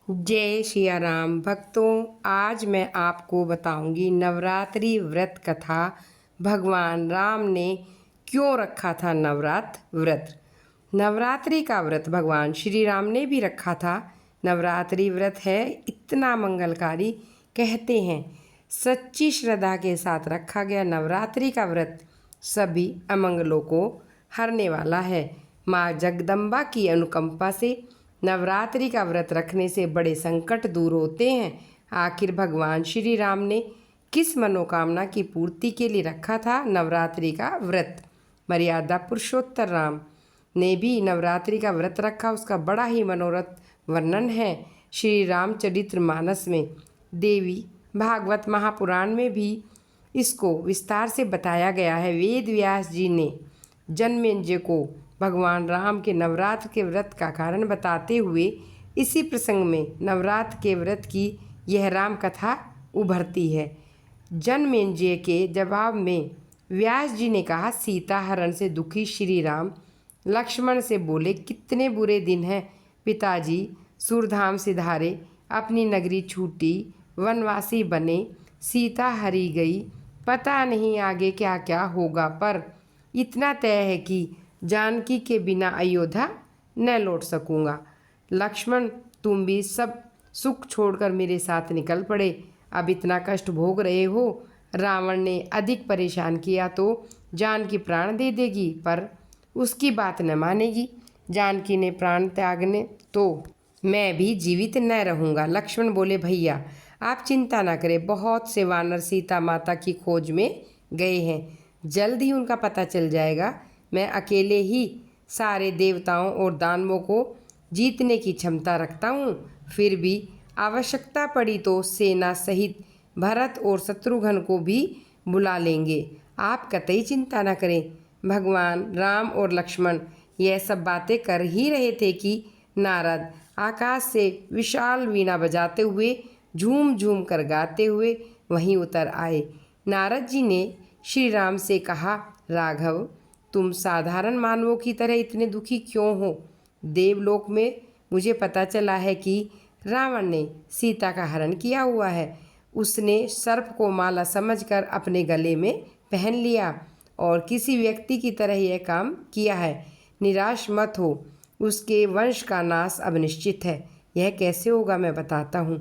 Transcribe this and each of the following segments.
जय सिया राम भक्तों। आज मैं आपको बताऊंगी नवरात्रि व्रत कथा। भगवान राम ने क्यों रखा था नवरात्र व्रत। नवरात्रि का व्रत भगवान श्री राम ने भी रखा था। नवरात्रि व्रत है इतना मंगलकारी, कहते हैं सच्ची श्रद्धा के साथ रखा गया नवरात्रि का व्रत सभी अमंगलों को हरने वाला है। माँ जगदम्बा की अनुकंपा से नवरात्रि का व्रत रखने से बड़े संकट दूर होते हैं। आखिर भगवान श्री राम ने किस मनोकामना की पूर्ति के लिए रखा था नवरात्रि का व्रत। मर्यादा पुरुषोत्तर राम ने भी नवरात्रि का व्रत रखा, उसका बड़ा ही मनोरथ वर्णन है श्री रामचरित्र मानस में। देवी भागवत महापुराण में भी इसको विस्तार से बताया गया है। वेद व्यास जी ने जनमेजय को भगवान राम के नवरात्र के व्रत का कारण बताते हुए इसी प्रसंग में नवरात्र के व्रत की यह राम कथा उभरती है। जनमेजय के जवाब में व्यास जी ने कहा, सीता हरण से दुखी श्री राम लक्ष्मण से बोले, कितने बुरे दिन हैं पिताजी, सूरधाम सिधारे, अपनी नगरी छूटी, वनवासी बने, सीता हरी गई, पता नहीं आगे क्या क्या होगा, पर इतना तय है कि जानकी के बिना अयोध्या न लौट सकूँगा। लक्ष्मण तुम भी सब सुख छोड़कर मेरे साथ निकल पड़े। अब इतना कष्ट भोग रहे हो, रावण ने अधिक परेशान किया तो जानकी प्राण दे देगी, पर उसकी बात न मानेगी। जानकी ने प्राण त्यागने तो मैं भी जीवित न रहूँगा। लक्ष्मण बोले, भैया आप चिंता न करें, बहुत से वानर सीता माता की खोज में गए हैं, जल्द ही उनका पता चल जाएगा। मैं अकेले ही सारे देवताओं और दानवों को जीतने की क्षमता रखता हूँ, फिर भी आवश्यकता पड़ी तो सेना सहित भरत और शत्रुघ्न को भी बुला लेंगे, आप कतई चिंता न करें। भगवान राम और लक्ष्मण यह सब बातें कर ही रहे थे कि नारद आकाश से विशाल वीणा बजाते हुए झूम झूम कर गाते हुए वहीं उतर आए। नारद जी ने श्री राम से कहा, राघव तुम साधारण मानवों की तरह इतने दुखी क्यों हो। देवलोक में मुझे पता चला है कि रावण ने सीता का हरण किया हुआ है। उसने सर्प को माला समझकर अपने गले में पहन लिया और किसी व्यक्ति की तरह यह काम किया है। निराश मत हो, उसके वंश का नाश अब निश्चित है। यह कैसे होगा मैं बताता हूँ।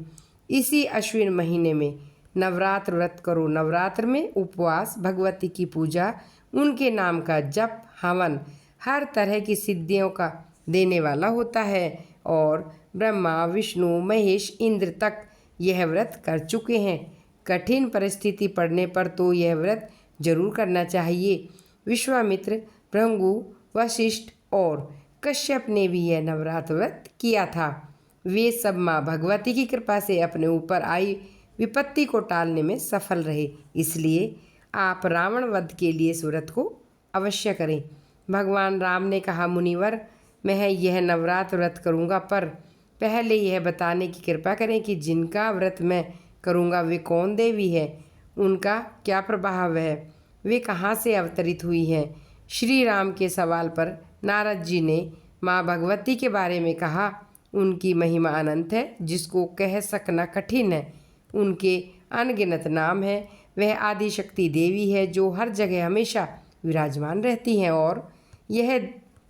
इसी अश्विन महीने में नवरात्र व्रत करो। नवरात्र में उपवास, भगवती की पूजा, उनके नाम का जप, हवन हर तरह की सिद्धियों का देने वाला होता है और ब्रह्मा विष्णु महेश इंद्र तक यह व्रत कर चुके हैं। कठिन परिस्थिति पड़ने पर तो यह व्रत जरूर करना चाहिए। विश्वामित्र, भृगु, वशिष्ठ और कश्यप ने भी यह नवरात्र व्रत किया था। वे सब माँ भगवती की कृपा से अपने ऊपर आई विपत्ति को टालने में सफल रहे। इसलिए आप रावण वध के लिए इस व्रत को अवश्य करें। भगवान राम ने कहा, मुनिवर मैं यह नवरात्र व्रत करूँगा, पर पहले यह बताने की कृपा करें कि जिनका व्रत मैं करूँगा वे कौन देवी है, उनका क्या प्रभाव है, वे कहाँ से अवतरित हुई हैं। श्री राम के सवाल पर नारद जी ने माँ भगवती के बारे में कहा, उनकी महिमा अनंत है, जिसको कह सकना कठिन है। उनके अनगिनत नाम हैं। वह आदिशक्ति देवी है जो हर जगह हमेशा विराजमान रहती हैं और यह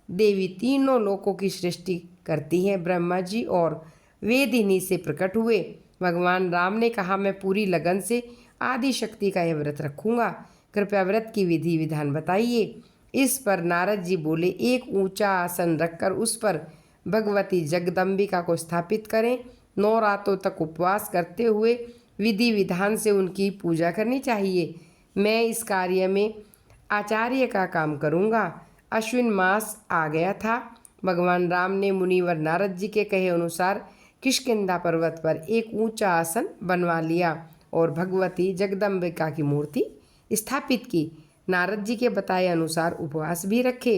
देवी तीनों लोकों की सृष्टि करती हैं। ब्रह्मा जी और वेद इन्हीं से प्रकट हुए। भगवान राम ने कहा, मैं पूरी लगन से आदिशक्ति का यह व्रत रखूँगा, कृपया व्रत की विधि विधान बताइए। इस पर नारद जी बोले, एक ऊंचा आसन रखकर उस पर भगवती जगदम्बिका को स्थापित करें। 9 रातों तक उपवास करते हुए विधि विधान से उनकी पूजा करनी चाहिए। मैं इस कार्य में आचार्य का काम करूँगा। अश्विन मास आ गया था। भगवान राम ने मुनिवर नारद जी के कहे अनुसार किष्किंधा पर्वत पर एक ऊंचा आसन बनवा लिया और भगवती जगदम्बिका की मूर्ति स्थापित की। नारद जी के बताए अनुसार उपवास भी रखे।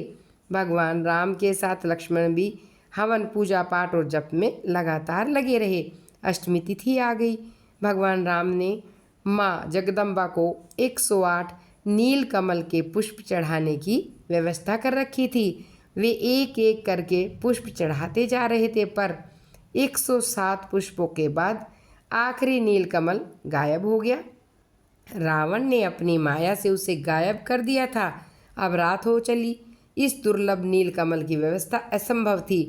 भगवान राम के साथ लक्ष्मण भी हवन, पूजा पाठ और जप में लगातार लगे रहे। अष्टमी तिथि आ गई। भगवान राम ने माँ जगदम्बा को 108 नील कमल के पुष्प चढ़ाने की व्यवस्था कर रखी थी। वे एक एक करके पुष्प चढ़ाते जा रहे थे, पर 107 पुष्पों के बाद आखिरी नीलकमल गायब हो गया। रावण ने अपनी माया से उसे गायब कर दिया था। अब रात हो चली। इस दुर्लभ नीलकमल की व्यवस्था असंभव थी।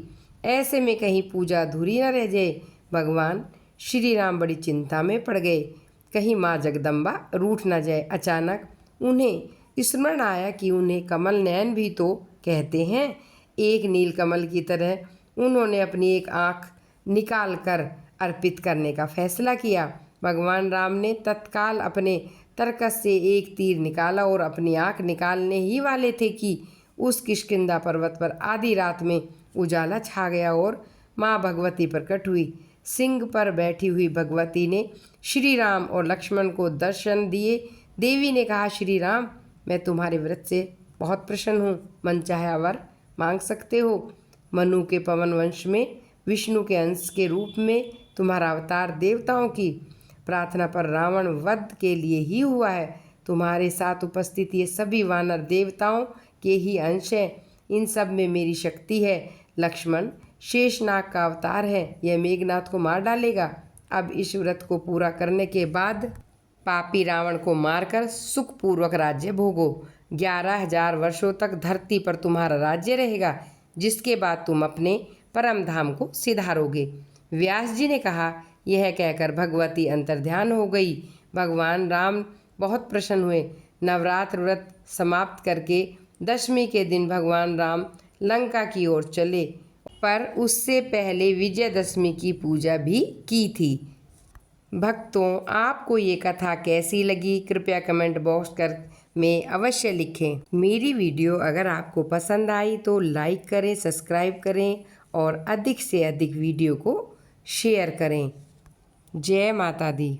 ऐसे में कहीं पूजा अधूरी न रह जाए। भगवान श्री राम बड़ी चिंता में पड़ गए, कहीं माँ जगदम्बा रूठ न जाए। अचानक उन्हें स्मरण आया कि उन्हें कमल नयन भी तो कहते हैं। एक नीलकमल की तरह उन्होंने अपनी एक आँख निकाल कर अर्पित करने का फैसला किया। भगवान राम ने तत्काल अपने तरकस से एक तीर निकाला और अपनी आँख निकालने ही वाले थे कि उस किष्किंधा पर्वत पर आधी रात में उजाला छा गया और माँ भगवती प्रकट हुई। सिंह पर बैठी हुई भगवती ने श्री राम और लक्ष्मण को दर्शन दिए। देवी ने कहा, श्री राम, मैं तुम्हारे व्रत से बहुत प्रसन्न हूँ। मनचाहा वर मांग सकते हो। मनु के पवन वंश में विष्णु के अंश के रूप में तुम्हारा अवतार देवताओं की प्रार्थना पर रावण वध के लिए ही हुआ है। तुम्हारे साथ उपस्थित ये सभी वानर देवताओं के ही अंश हैं। इन सब में मेरी शक्ति है। लक्ष्मण शेषनाग का अवतार है, यह मेघनाथ को मार डालेगा। अब इस व्रत को पूरा करने के बाद पापी रावण को मारकर सुखपूर्वक राज्य भोगो। 11,000 वर्षों तक धरती पर तुम्हारा राज्य रहेगा, जिसके बाद तुम अपने परम धाम को सिधारोगे। व्यास जी ने कहा। यह कहकर भगवती अंतर्ध्यान हो गई। भगवान राम बहुत प्रसन्न हुए। नवरात्र व्रत समाप्त करके दशमी के दिन भगवान राम लंका की ओर चले, पर उससे पहले विजयदशमी की पूजा भी की थी। भक्तों, आपको ये कथा कैसी लगी कृपया कमेंट बॉक्स में अवश्य लिखें। मेरी वीडियो अगर आपको पसंद आई तो लाइक करें, सब्सक्राइब करें और अधिक से अधिक वीडियो को शेयर करें। जय माता दी।